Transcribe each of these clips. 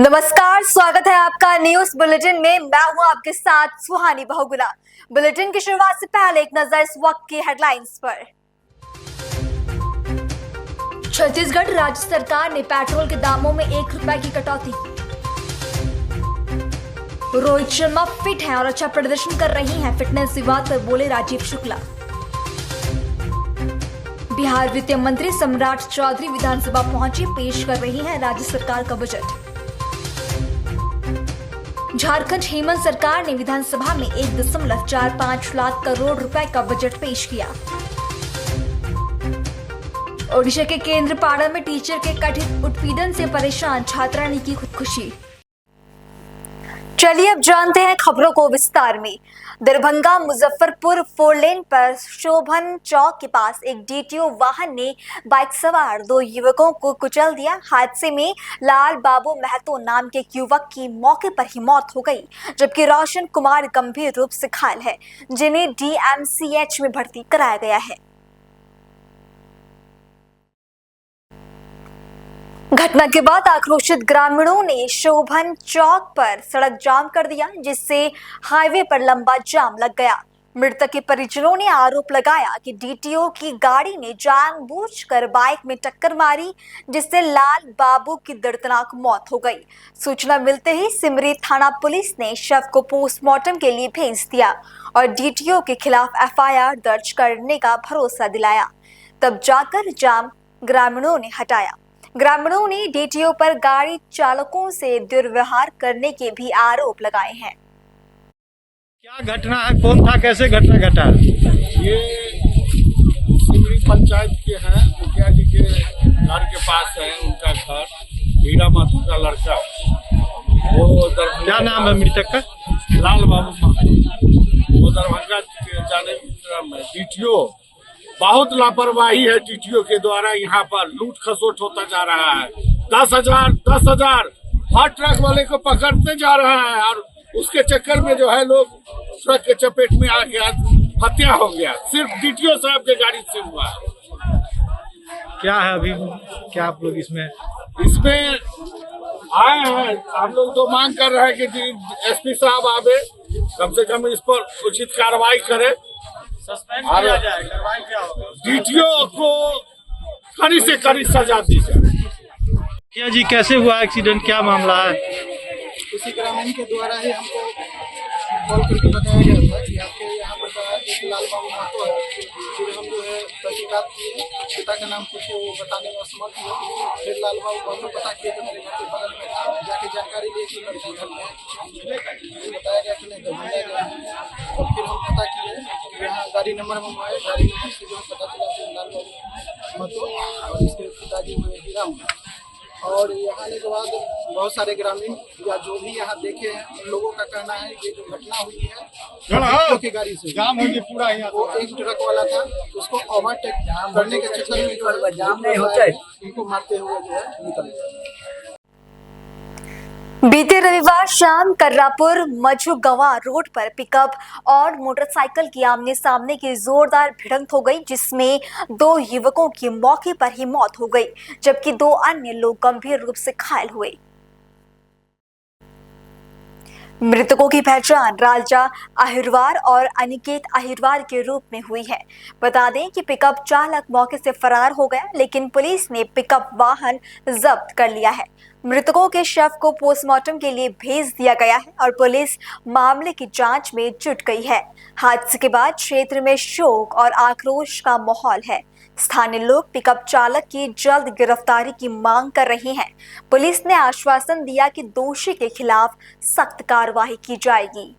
नमस्कार, स्वागत है आपका न्यूज बुलेटिन में। मैं हूं आपके साथ सुहानी बहुगुना। बुलेटिन की शुरुआत से पहले एक नजर इस वक्त की हेडलाइंस पर। छत्तीसगढ़ राज्य सरकार ने पेट्रोल के दामों में ₹1 की कटौती। रोहित शर्मा फिट हैं और अच्छा प्रदर्शन कर रही हैं, फिटनेस विवाद पर बोले राजीव शुक्ला। बिहार वित्त मंत्री सम्राट चौधरी विधानसभा पहुंची, पेश कर रही हैं राज्य सरकार का बजट। झारखंड हेमंत सरकार ने विधानसभा में 1.45 लाख करोड़ रुपए का बजट पेश किया। ओडिशा के केंद्रपाड़ा में टीचर के कथित उत्पीड़न से परेशान छात्रा ने की खुदकुशी। चलिए अब जानते हैं खबरों को विस्तार में। दरभंगा मुजफ्फरपुर 4 लेन पर शोभन चौक के पास एक डीटीओ वाहन ने बाइक सवार 2 युवकों को कुचल दिया। हादसे में लाल बाबू महतो नाम के एक युवक की मौके पर ही मौत हो गई, जबकि रोशन कुमार गंभीर रूप से घायल है, जिन्हें डीएमसीएच में भर्ती कराया गया है। घटना के बाद आक्रोशित ग्रामीणों ने शोभन चौक पर सड़क जाम कर दिया, जिससे हाईवे पर लंबा जाम लग गया। मृतक के परिजनों ने आरोप लगाया कि डीटीओ की गाड़ी ने जानबूझकर बाइक में टक्कर मारी, जिससे लाल बाबू की दर्दनाक मौत हो गई। सूचना मिलते ही सिमरी थाना पुलिस ने शव को पोस्टमार्टम के लिए भेज दिया और डीटीओ के खिलाफ एफआईआर दर्ज करने का भरोसा दिलाया। तब जाकर जाम ग्रामीणों ने हटाया। ग्रामीणों ने डीटीओ पर गाड़ी चालकों से दुर्व्यवहार करने के भी आरोप लगाए हैं। क्या घटना है, कौन था, कैसे घटना घटा? ये सिमरी पंचायत के हैं, मुखिया जी के घर के पास है उनका घर, हीरा माथुर का लड़का। वो क्या नाम है मृतक का? लाल बाबू महतो। वो दरभंगा के जाने में डीटीओ बहुत लापरवाही है। डीटीओ के द्वारा यहाँ पर लूट खसोट होता जा रहा है। 10,000 हर ट्रक वाले को पकड़ते जा रहा है और उसके चक्कर में जो है लोग ट्रक के चपेट में आ गया, हत्या हो गया। सिर्फ डीटीओ साहब के गाड़ी से हुआ है। क्या है अभी, क्या आप लोग इसमें आए हैं? हम लोग तो मांग कर रहे हैं कि एसपी साहब आवे, कम से कम इस पर उचित कार्रवाई करे। सस्पेंड किया जाए, कार्रवाई क्या होगा? डीटीओ को कड़ी से कड़ी सजा दी जाए। क्या जी, कैसे हुआ एक्सीडेंट, क्या मामला है? किसी ग्रामीण के द्वारा ही हमको कॉल करके बताया गया था कि आपके यहाँ पर एक लाल बाबू महतो है। फिर हम जो है तहकीकात किए, पिता का नाम कुछ वो बताने में असमर्थ हुए। फिर लाल बाबू महतो पता किए तो मेरे घर के बगल में था, जाके जानकारी ली कि लड़का घर में है। बताया गया कि नहीं दरभंगा गया है। और फिर हम पता किए, यहाँ गाड़ी नंबर मंगवाए, गाड़ी नंबर से जो है पता चला कि लाल बाबू महतो और इसके पिताजी हुए हीरा। और यहाँ आने के बाद बहुत सारे ग्रामीण या जो भी यहाँ देखे हैं, उन लोगों का कहना है कि जो घटना हुई है की गाड़ी से जाम हो गया पूरा। यहाँ वो एक ट्रक वाला था, उसको ओवरटेक करने के चक्कर में जो है जाम नहीं होता है, उनको मारते हुए जो है निकल गया। बीते रविवार शाम कर्रापुर मझुगवा रोड पर पिकअप और मोटरसाइकिल की आमने सामने की जोरदार भिड़ंत हो गई, जिसमें 2 युवकों की मौके पर ही मौत हो गई, जबकि 2 अन्य लोग गंभीर रूप से घायल हुए। मृतकों की पहचान राजा अहिरवार और अनिकेत अहिरवार के रूप में हुई है। बता दें कि पिकअप चालक मौके से फरार हो गया, लेकिन पुलिस ने पिकअप वाहन जब्त कर लिया है। मृतकों के शव को पोस्टमार्टम के लिए भेज दिया गया है और पुलिस मामले की जांच में जुट गई है। हादसे के बाद क्षेत्र में शोक और आक्रोश का माहौल है। स्थानीय लोग पिकअप चालक की जल्द गिरफ्तारी की मांग कर रहे हैं। पुलिस ने आश्वासन दिया कि दोषी के खिलाफ सख्त कार्रवाई की जाएगी।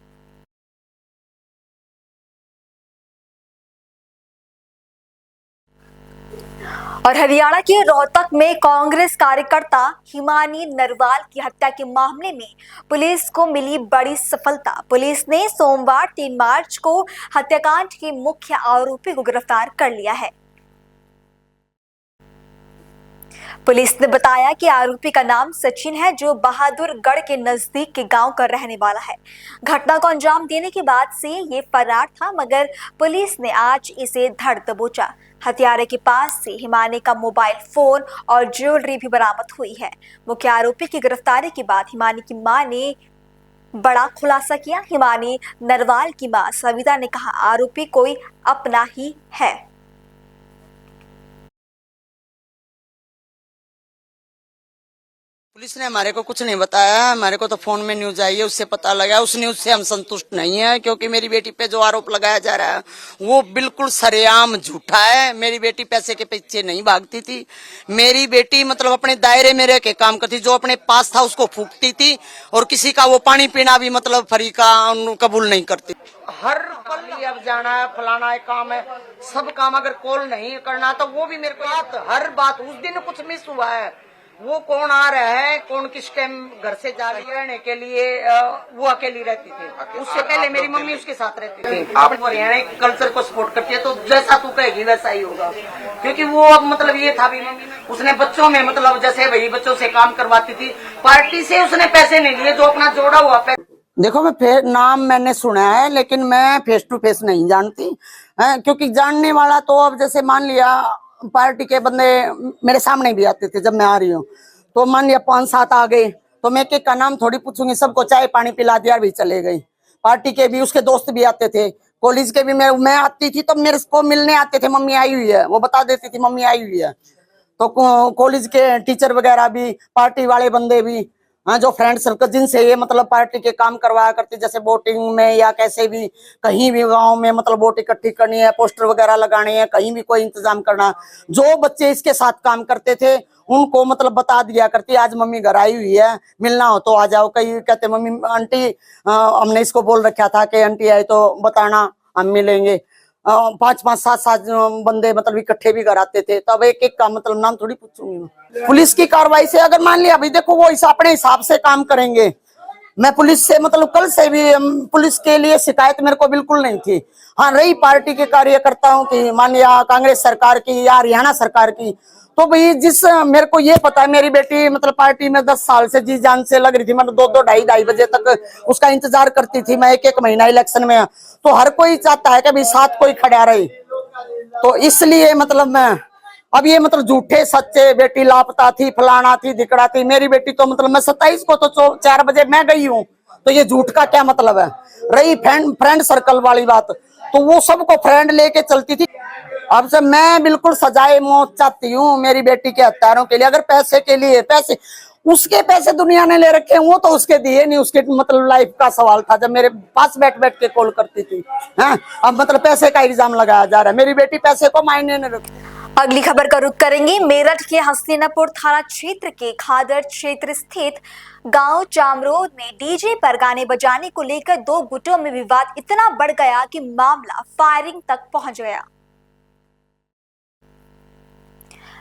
और हरियाणा के रोहतक में कांग्रेस कार्यकर्ता हिमानी नरवाल की हत्या के मामले में पुलिस को मिली बड़ी सफलता। पुलिस ने सोमवार 3 मार्च को हत्याकांड के मुख्य आरोपी को गिरफ्तार कर लिया है। पुलिस ने बताया कि आरोपी का नाम सचिन है, जो बहादुरगढ़ के नजदीक के गांव का रहने वाला है। घटना को अंजाम देने के बाद से ये फरार था, मगर पुलिस ने आज इसे धर दबोचा। हत्यारे के पास से हिमानी का मोबाइल फोन और ज्वेलरी भी बरामद हुई है। मुख्य आरोपी की गिरफ्तारी के बाद हिमानी की मां ने बड़ा खुलासा किया। हिमानी नरवाल की मां सविता ने कहा, आरोपी कोई अपना ही है। पुलिस ने हमारे को कुछ नहीं बताया। हमारे को तो फोन में न्यूज आई है, उससे पता लगा। उस न्यूज से हम संतुष्ट नहीं है, क्योंकि मेरी बेटी पे जो आरोप लगाया जा रहा है वो बिल्कुल सरेआम झूठा है। मेरी बेटी पैसे के पीछे नहीं भागती थी। मेरी बेटी मतलब अपने दायरे में रह के काम करती, जो अपने पास था उसको फूकती थी, और किसी का वो पानी पीना भी मतलब फ्री का कबूल नहीं करती। हर पल अब जाना है, फलाना है, काम है, सब काम अगर कॉल नहीं करना तो वो भी मेरे को हर बात। उस दिन कुछ मिस हुआ है, वो कौन आ रहा है, कौन किस टाइम घर से जा रही है रहने के लिए, वो अकेली रहती थी। उससे पहले मेरी मम्मी उसके साथ रहती थी। आप हरियाणा कल्चर को सपोर्ट करती है, तो जैसा तू कहेगी वैसा ही होगा। क्योंकि वो अब मतलब ये था भी, उसने बच्चों में मतलब जैसे भाई बच्चों से काम करवाती थी, पार्टी से उसने पैसे नहीं लिए, जो अपना जोड़ा हुआ पैसा। देखो, मैं नाम मैंने सुना है, लेकिन मैं फेस टू फेस नहीं जानती है, क्योंकि जानने वाला तो अब जैसे मान लिया पार्टी के बंदे मेरे सामने भी आते थे। जब मैं आ रही हूँ तो मान लिया 5-7 आ गए, तो मैं एक का नाम थोड़ी पूछूंगी, सबको चाय पानी पिला दिया भी चले गई। पार्टी के भी उसके दोस्त भी आते थे, कॉलेज के भी मैं आती थी तो मेरे को मिलने आते थे, मम्मी आई हुई है, वो बता देती थी मम्मी आई हुई है। तो कॉलेज के टीचर वगैरह भी, पार्टी वाले बंदे भी, हाँ, जो फ्रेंड सर्कल जिनसे ये मतलब पार्टी के काम करवाया करते, जैसे वोटिंग में या कैसे भी, कहीं भी गांव में मतलब वोट इकट्ठी करनी है, पोस्टर वगैरह लगाने हैं, कहीं भी कोई इंतजाम करना, जो बच्चे इसके साथ काम करते थे उनको मतलब बता दिया करती, आज मम्मी घर आई हुई है, मिलना हो तो आ जाओ। कई कहते मम्मी आंटी, हमने इसको बोल रखा था कि आंटी आई तो बताना, हम मिलेंगे। 5-5, 7-7 बंदे मतलब इकट्ठे भी कर आते थे। तब एक एक का मतलब नाम थोड़ी पूछूंगी। पुलिस की कार्रवाई से अगर मान लिया, अभी देखो वो अपने हिसाब से काम करेंगे। मैं पुलिस से मतलब कल से भी पुलिस के लिए शिकायत मेरे को बिल्कुल नहीं थी। हाँ, रही पार्टी के कार्यकर्ताओं की, मान लिया कांग्रेस सरकार की या हरियाणा सरकार की, तो भाई जिस मेरे को ये पता है मेरी बेटी मतलब पार्टी में 10 साल से जी जान से लग रही थी, मतलब 2-2, 2:30 बजे तक उसका इंतजार करती थी मैं, 1-1 महीना इलेक्शन में। तो हर कोई चाहता है कि भाई साथ कोई खड़ा रहे, तो इसलिए मतलब मैं अब ये मतलब झूठे सच्चे बेटी लापता थी, फलाना थी, दिकड़ा थी। मेरी बेटी तो मतलब मैं 27 को तो 4 बजे मैं गई हूँ, तो ये झूठ का क्या मतलब है। रही फ्रेंड सर्कल वाली बात, तो वो सबको फ्रेंड लेके चलती थी। अब से मैं बिल्कुल सजाए मौत चाहती हूँ मेरी बेटी के हत्यारों के लिए। अगर पैसे के लिए, पैसे उसके पैसे दुनिया ने ले रखे हैं, वो तो उसके दिए नहीं, उसके मतलब लाइफ का सवाल था। जब मेरे पास बैठ बैठ के कॉल करती थी, हाँ, अब मतलब पैसे का इल्जाम लगाया जा रहा है। मेरी बेटी पैसे को मायने नहीं रखती। अगली खबर का रुख करेंगे। मेरठ के हस्तिनापुर थाना क्षेत्र के खादर क्षेत्र स्थित गांव चामरोद में डीजे पर गाने बजाने को लेकर 2 गुटों में विवाद इतना बढ़ गया कि मामला फायरिंग तक पहुंच गया।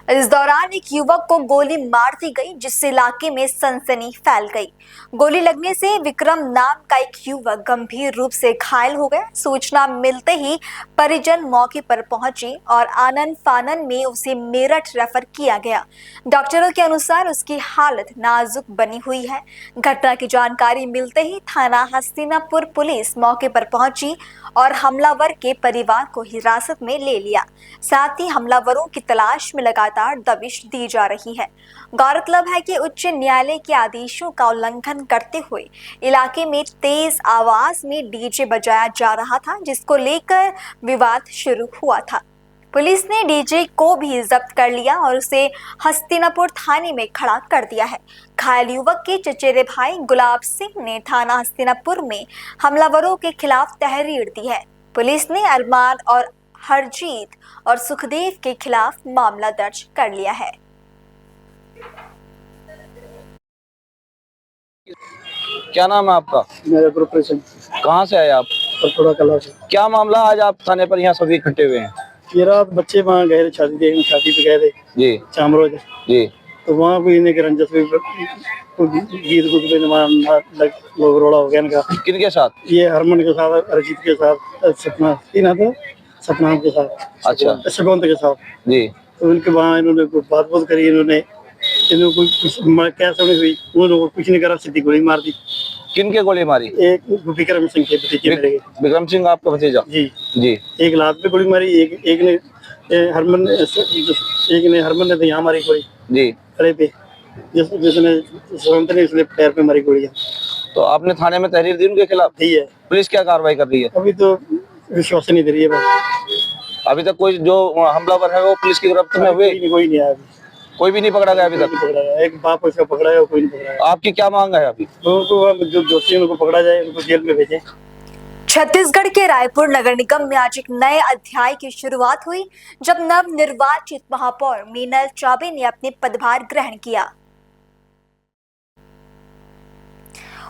इस दौरान एक युवक को गोली मार दी गई, जिससे इलाके में सनसनी फैल गई। गोली लगने से विक्रम नाम का एक युवक गंभीर रूप से घायल हो गया। सूचना मिलते ही परिजन मौके पर पहुंचे और आनन फानन में उसे मेरठ रेफर किया गया। डॉक्टरों के अनुसार उसकी हालत नाजुक बनी हुई है। घटना की जानकारी मिलते ही थाना हस्तिनापुर पुलिस मौके पर पहुंची और हमलावर के परिवार को हिरासत में ले लिया। साथ ही हमलावरों की तलाश में लगातार दबिश दी जा रही है। गौरतलब है कि उच्च न्यायालय के आदेशों का उल्लंघन करते हुए इलाके में तेज आवाज में डीजे बजाया जा रहा था, जिसको लेकर विवाद शुरू हुआ था। पुलिस ने डीजे को भी जब्त कर लिया और उसे हस्तिनापुर थाने में खड़ा कर दिया है। घायल युवक के चचेरे भाई गुलाब सिंह ने थाना हस्तिनापुर में हमलावरों के खिलाफ तहरीर दी है। पुलिस ने अरमान और हरजीत और सुखदेव के खिलाफ मामला दर्ज कर लिया है। क्या नाम है आपका? मेरा प्रोफेशन कहाँ से आए आप? थोड़ा कला से। क्या मामला आज आप थाने पर यहाँ सभी इकट्ठे हुए हैं? ये रात बच्चे वहाँ गए थे शादी देखने, शादी पे गए थे जी चामरोज जी। तो वहाँ कोई इन्हें रंजस भी गीत गुट पे लोग रोड़ा हो गया इनका। किनके साथ? ये हरमन के साथ, अरिजीत के साथ, सपना सपनाम के साथ, अच्छा, सुगंध के साथ जी। तो उनके वहाँ इन्होंने कुछ बात करी, इन्होंने क्या सुनी हुई, उन्होंने कुछ नहीं करा, सीधी गोली मार दी। किनके गोली मारी? एक विक्रम सिंह के भतीजे मेरे। विक्रम सिंह आपका भतीजा? जी जी। एक लात पे गोली मारी, एक ने ये हरमन एक ने हरमन ने तो यहाँ मारी गोली जी। गले पे, जिसने सुरंत ने इसलिए पैर पे मारी गोली। तो आपने थाने में तहरीर दी उनके खिलाफ? दी है। पुलिस क्या कार्रवाई कर रही है? अभी तो विश्वास नहीं दे रही है बस। अभी तक कोई जो हमलावर है वो पुलिस की गिरफ्त में हुए? कोई नहीं आया अभी। कोई भी नहीं पकड़ा गया अभी तक? पकड़ा गया, एक बाप उसका पकड़ा है, कोई नहीं पकड़ा गया। आपकी क्या मांग है अभी? उनको जो दोषी उनको पकड़ा जाए, उनको जेल में भेजें। छत्तीसगढ़ के रायपुर नगर निगम में आज एक नए अध्याय की शुरुआत हुई, जब नवनिर्वाचित महापौर मीनल चौबे ने अपने पदभार ग्रहण किया।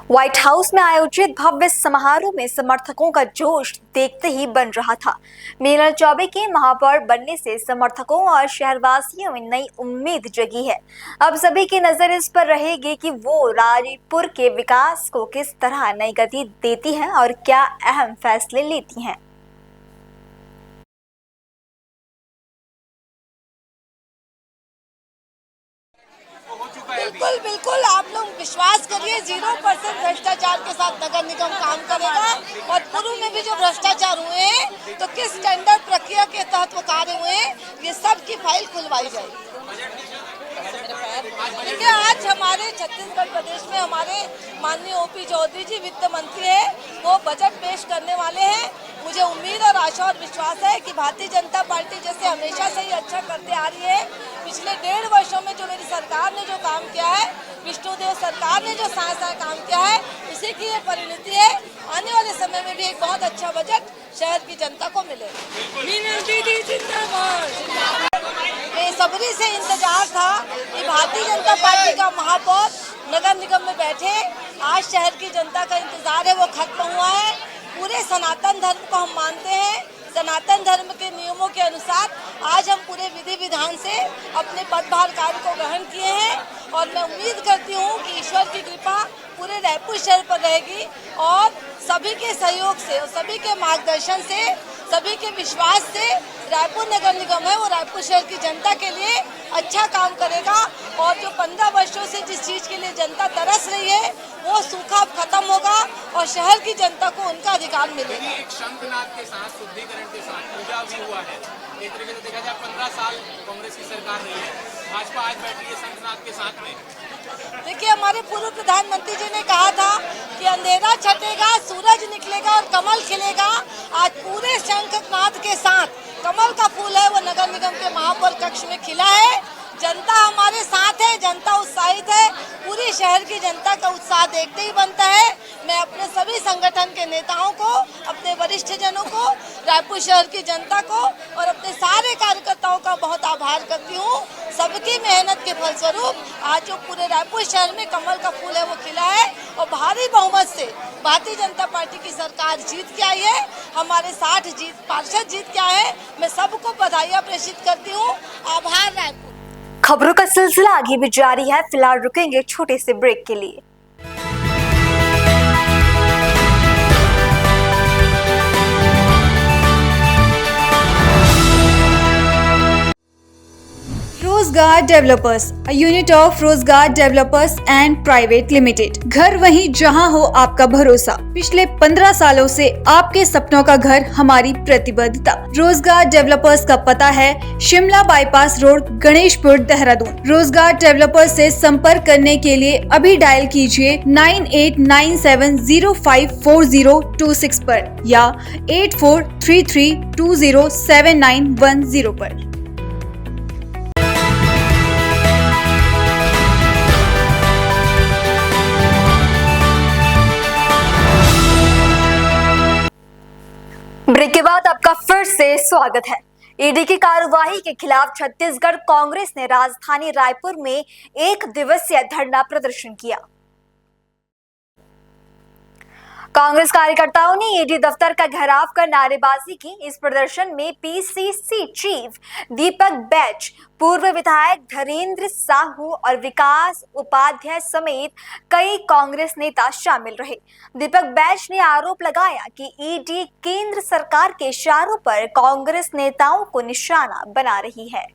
व्हाइट हाउस में आयोजित भव्य समारोह में समर्थकों का जोश देखते ही बन रहा था। मीनल चौबे के महापौर बनने से समर्थकों और शहरवासियों में नई उम्मीद जगी है। अब सभी की नजर इस पर रहेगी कि वो रायपुर के विकास को किस तरह नई गति देती हैं और क्या अहम फैसले लेती हैं। बिल्कुल बिल्कुल, आप लोग विश्वास करिए 0% भ्रष्टाचार के साथ नगर निगम काम करेगा। और पूर्व में भी जो भ्रष्टाचार हुए हैं तो किस टेंडर प्रक्रिया के तहत वो कार्य हुए हैं, ये सब की फाइल खुलवाई जाएगी। देखिए, आज हमारे छत्तीसगढ़ प्रदेश में हमारे माननीय ओपी चौधरी जी वित्त मंत्री है, वो बजट पेश करने वाले हैं। मुझे उम्मीद और आशा और विश्वास है कि भारतीय जनता पार्टी जैसे हमेशा से ही अच्छा करते आ रही है, पिछले 1.5 वर्षों में जो मेरी सरकार ने जो काम किया है, विष्णुदेव सरकार ने जो साथ काम किया है, उसी की ये परिणति है। आने वाले समय में भी एक बहुत अच्छा बजट शहर की जनता को मिलेगा। बेसब्री से इंतजार था कि भारतीय जनता पार्टी का महापौर नगर निगम में बैठे। आज शहर की जनता का इंतजार है, वो खत्म हुआ है। पूरे सनातन धर्म को हम मानते हैं। सनातन धर्म के नियमों के अनुसार आज हम पूरे विधि विधान से अपने पदभार कार्य को ग्रहण किए हैं और मैं उम्मीद करती हूँ कि ईश्वर की कृपा पूरे रायपुर शहर पर रहेगी और सभी के सहयोग से और सभी के मार्गदर्शन से, सभी के विश्वास से रायपुर नगर निगम है वो रायपुर शहर की जनता के लिए अच्छा काम करेगा। और जो 15 वर्षों से जिस चीज़ के लिए जनता तरस रही है वो सूखा अब खत्म होगा और शहर की जनता को उनका अधिकार मिलेगा। एक शंखनाद के साथ, शुद्धिकरण के साथ पूजा भी हुआ है। एक तरीके से देखा जाए 15 साल कांग्रेस की सरकार रही है, भाजपा आज बैठी है शंखनाद के साथ में। देखिए, हमारे पूर्व प्रधानमंत्री जी ने कहा था कि अंधेरा छटेगा, सूरज निकलेगा और कमल खिलेगा। आज पूरे शंखनाद के साथ कमल का फूल है वो नगर निगम के महापौर कक्ष में खिला है। जनता हमारे साथ है, जनता उत्साहित है। पूरी शहर की जनता का उत्साह देखते ही बनता है। मैं अपने सभी संगठन के नेताओं को, अपने वरिष्ठ जनों को, रायपुर शहर की जनता को और अपने सारे कार्यकर्ताओं का बहुत आभार करती हूँ। सबकी मेहनत के फलस्वरूप आज जो पूरे रायपुर शहर में कमल का फूल है वो खिला है और भारी बहुमत से भारतीय जनता पार्टी की सरकार जीत के आई है। हमारे 60 पार्षद जीत के आए हैं। मैं सबको बधाइयाँ प्रेषित करती हूँ। आभार रायपुर। खबरों का सिलसिला आगे भी जारी है। फिलहाल रुकेंगे छोटे से ब्रेक के लिए। रोजगार डेवलपर्स, अ यूनिट ऑफ रोजगार डेवलपर्स एंड प्राइवेट लिमिटेड। घर वहीं जहां हो आपका भरोसा। पिछले 15 सालों से आपके सपनों का घर हमारी प्रतिबद्धता। रोजगार डेवलपर्स का पता है शिमला बाईपास रोड, गणेशपुर, देहरादून। रोजगार डेवलपर्स से संपर्क करने के लिए अभी डायल कीजिए 9897054026 पर या 8433207910 पर। ब्रेक के बाद आपका फिर से स्वागत है। ईडी की कार्रवाई के खिलाफ छत्तीसगढ़ कांग्रेस ने राजधानी रायपुर में 1 दिवसीय धरना प्रदर्शन किया। कांग्रेस कार्यकर्ताओं ने ईडी दफ्तर का घेराव कर नारेबाजी की। इस प्रदर्शन में पीसीसी चीफ दीपक बैच, पूर्व विधायक धीरेन्द्र साहू और विकास उपाध्याय समेत कई कांग्रेस नेता शामिल रहे। दीपक बैच ने आरोप लगाया कि ईडी केंद्र सरकार के इशारों पर कांग्रेस नेताओं को निशाना बना रही है।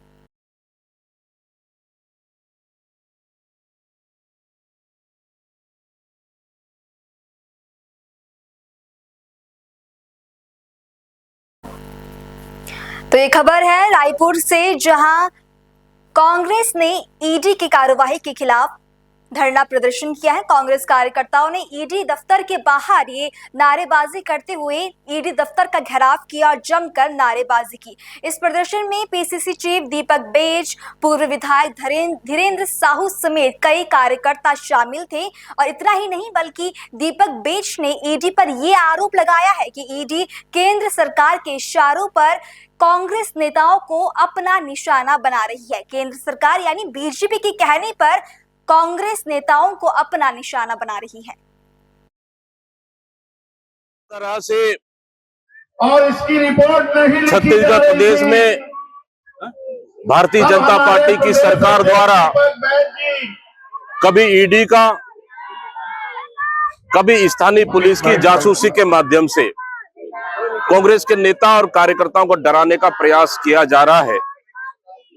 तो ये खबर है रायपुर से, जहां कांग्रेस ने ईडी की कार्रवाई के खिलाफ धरना प्रदर्शन किया है। कांग्रेस कार्यकर्ताओं ने ईडी दफ्तर के बाहर ये नारेबाजी करते हुए ईडी दफ्तर का घेराव किया और जमकर नारेबाजी की। इस प्रदर्शन में पीसीसी चीफ दीपक बेज, पूर्व विधायक धीरेन्द्र साहू समेत कई कार्यकर्ता शामिल थे। और इतना ही नहीं, बल्कि दीपक बेज ने ईडी पर यह आरोप लगाया है कि ईडी केंद्र सरकार के इशारों पर कांग्रेस नेताओं को अपना निशाना बना रही है। केंद्र सरकार यानी बीजेपी के कहने पर कांग्रेस नेताओं को अपना निशाना बना रही है। तरह से और इसकी रिपोर्ट नहीं छत्तीसगढ़ प्रदेश में भारतीय जनता पार्टी की सरकार द्वारा कभी ईडी का, कभी स्थानीय पुलिस की जासूसी के माध्यम से कांग्रेस के नेता और कार्यकर्ताओं को डराने का प्रयास किया जा रहा है।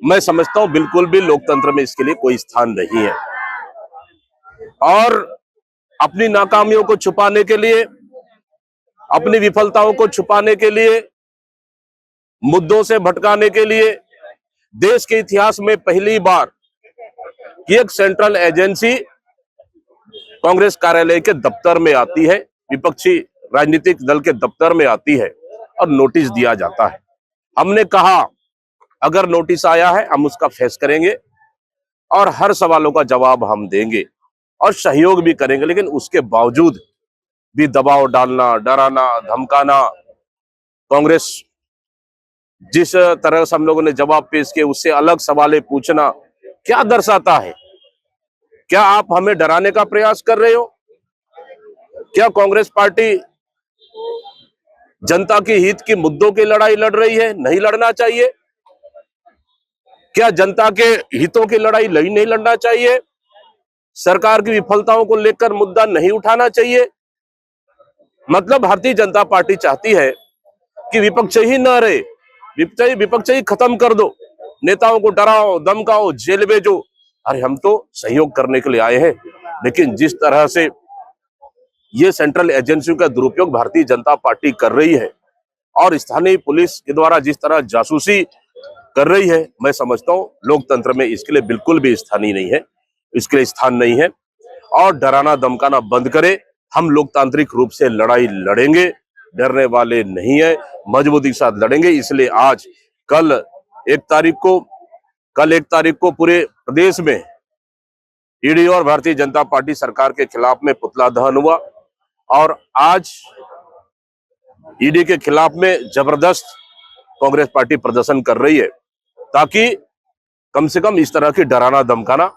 मैं समझता हूं बिल्कुल भी लोकतंत्र में इसके लिए कोई स्थान नहीं है। और अपनी नाकामियों को छुपाने के लिए, अपनी विफलताओं को छुपाने के लिए, मुद्दों से भटकाने के लिए देश के इतिहास में पहली बार कि एक सेंट्रल एजेंसी कांग्रेस कार्यालय के दफ्तर में आती है, विपक्षी राजनीतिक दल के दफ्तर में आती है और नोटिस दिया जाता है। हमने कहा अगर नोटिस आया है हम उसका फेस करेंगे और हर सवालों का जवाब हम देंगे और सहयोग भी करेंगे, लेकिन उसके बावजूद भी दबाव डालना, डराना, धमकाना, कांग्रेस जिस तरह से हम लोगों ने जवाब पेश किए उससे अलग सवाल पूछना क्या दर्शाता है? क्या आप हमें डराने का प्रयास कर रहे हो? क्या कांग्रेस पार्टी जनता के हित की मुद्दों की लड़ाई लड़ रही है? नहीं लड़ना चाहिए। क्या जनता के हितों की लड़ाई नहीं लड़ना चाहिए? सरकार की विफलताओं को लेकर मुद्दा नहीं उठाना चाहिए? मतलब भारतीय जनता पार्टी चाहती है कि विपक्ष ही न रहे, विपक्ष ही खत्म कर दो, नेताओं को डराओ, धमकाओ, जेल भेजो। अरे हम तो सहयोग करने के लिए आए हैं, लेकिन जिस तरह से ये सेंट्रल एजेंसियों का दुरुपयोग भारतीय जनता पार्टी कर रही है और स्थानीय पुलिस के द्वारा जिस तरह जासूसी कर रही है, मैं समझता हूं लोकतंत्र में इसके लिए बिल्कुल भी स्थानीय नहीं है, इसके लिए स्थान नहीं है। और डराना धमकाना बंद करे। हम लोकतांत्रिक रूप से लड़ाई लड़ेंगे, डरने वाले नहीं है, मजबूती के साथ लड़ेंगे। इसलिए आज कल 1 तारीख को पूरे प्रदेश में ईडी और भारतीय जनता पार्टी सरकार के खिलाफ में पुतला दहन हुआ और आज ईडी के खिलाफ में जबरदस्त कांग्रेस पार्टी प्रदर्शन कर रही है ताकि कम से कम इस तरह की डराना धमकाना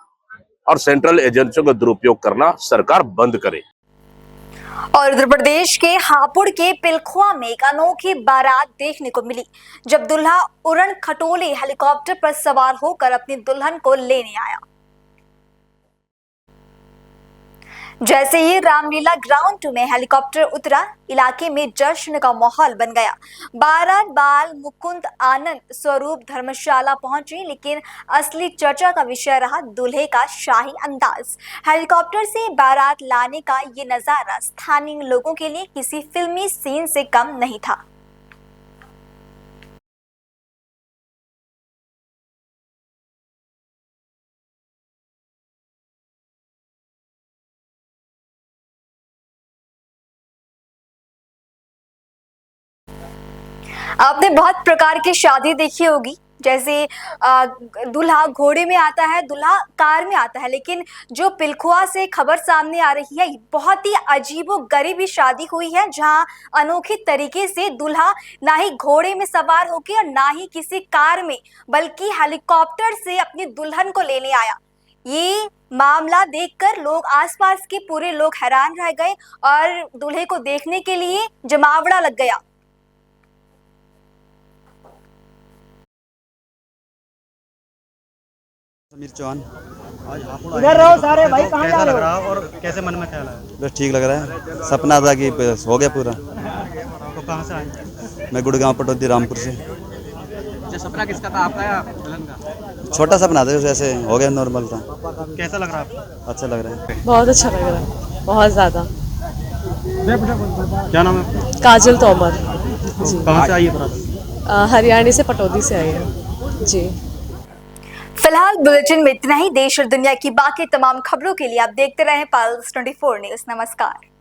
और सेंट्रल एजेंसियों का दुरुपयोग करना सरकार बंद करे। और उत्तर प्रदेश के हापुड़ के पिलखुआ में एक अनोखी बारात देखने को मिली, जब दूल्हा उड़न खटोले हेलीकॉप्टर पर सवार होकर अपनी दुल्हन को लेने आया। जैसे ही रामलीला ग्राउंड में हेलीकॉप्टर उतरा, इलाके में जश्न का माहौल बन गया। बारात बाल मुकुंद आनंद स्वरूप धर्मशाला पहुंची, लेकिन असली चर्चा का विषय रहा दूल्हे का शाही अंदाज। हेलीकॉप्टर से बारात लाने का ये नजारा स्थानीय लोगों के लिए किसी फिल्मी सीन से कम नहीं था। आपने बहुत प्रकार की शादी देखी होगी, जैसे दूल्हा घोड़े में आता है, दूल्हा कार में आता है, लेकिन जो पिलखुआ से खबर सामने आ रही है, बहुत ही अजीबोगरीबी शादी हुई है, जहां अनोखे तरीके से दूल्हा ना ही घोड़े में सवार होकर और ना ही किसी कार में, बल्कि हेलीकॉप्टर से अपनी दुल्हन को लेने आया। ये मामला देखकर लोग, आसपास के पूरे लोग हैरान रह गए और दूल्हे को देखने के लिए जमावड़ा लग गया। समीर चौहान। इधर रहो सारे भाई, कहाँ जा रहे हो? और कैसे मन में ख्याल आया? बस ठीक लग रहा है, सपना था कि हो गया पूरा। तो कहाँ से आए? मैं गुड़गांव पटौदी रामपुर से। सपना किसका था, आपका या दुल्हन का? छोटा सपना था, जैसे हो गया, नॉर्मल था। कैसा लग रहा है आपको? अच्छा लग रहा है, बहुत अच्छा लग रहा है, बहुत ज़्यादा। क्या नाम है? काजल तोमर। कहाँ से आई है बारात? हरियाणा से पटौदी से आई है जी। फिलहाल बुलेटिन में इतना ही। देश और दुनिया की बाकी तमाम खबरों के लिए आप देखते रहें पल्स 24 न्यूज। नमस्कार।